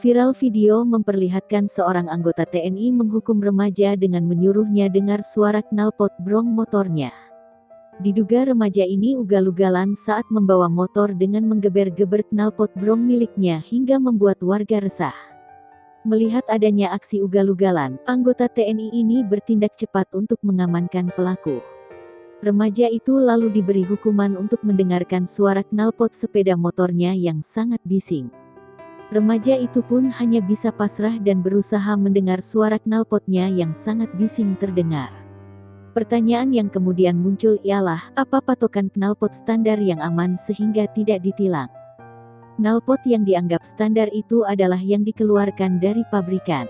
Viral video memperlihatkan seorang anggota TNI menghukum remaja dengan menyuruhnya dengar suara knalpot brong motornya. Diduga remaja ini ugal-ugalan saat membawa motor dengan menggeber-geber knalpot brong miliknya hingga membuat warga resah. Melihat adanya aksi ugal-ugalan, anggota TNI ini bertindak cepat untuk mengamankan pelaku. Remaja itu lalu diberi hukuman untuk mendengarkan suara knalpot sepeda motornya yang sangat bising. Remaja itu pun hanya bisa pasrah dan berusaha mendengar suara knalpotnya yang sangat bising terdengar. Pertanyaan yang kemudian muncul ialah, apa patokan knalpot standar yang aman sehingga tidak ditilang? Knalpot yang dianggap standar itu adalah yang dikeluarkan dari pabrikan.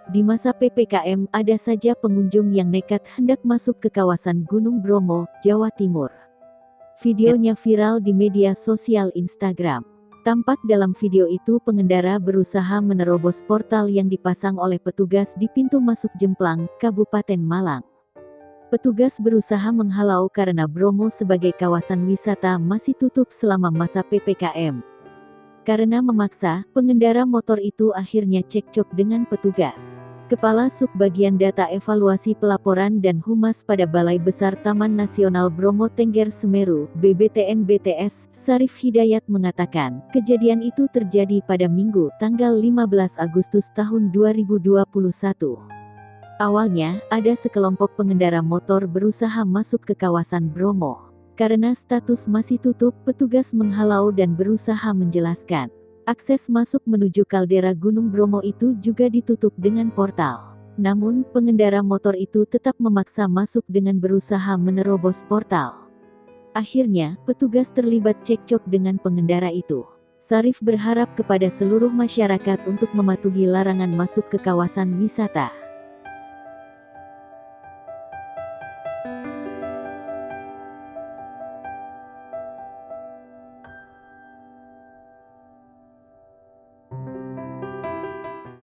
Di masa PPKM, ada saja pengunjung yang nekat hendak masuk ke kawasan Gunung Bromo, Jawa Timur. Videonya viral di media sosial Instagram. Tampak dalam video itu pengendara berusaha menerobos portal yang dipasang oleh petugas di pintu masuk Jemplang, Kabupaten Malang. Petugas berusaha menghalau karena Bromo sebagai kawasan wisata masih tutup selama masa PPKM. Karena memaksa, pengendara motor itu akhirnya cekcok dengan petugas. Kepala Subbagian Data Evaluasi Pelaporan dan Humas pada Balai Besar Taman Nasional Bromo Tengger Semeru, BBTN BTS, Sarif Hidayat mengatakan, kejadian itu terjadi pada Minggu, tanggal 15 Agustus tahun 2021. Awalnya, ada sekelompok pengendara motor berusaha masuk ke kawasan Bromo. Karena status masih tutup, petugas menghalau dan berusaha menjelaskan. Akses masuk menuju kaldera Gunung Bromo itu juga ditutup dengan portal. Namun, pengendara motor itu tetap memaksa masuk dengan berusaha menerobos portal. Akhirnya, petugas terlibat cekcok dengan pengendara itu. Sarif berharap kepada seluruh masyarakat untuk mematuhi larangan masuk ke kawasan wisata.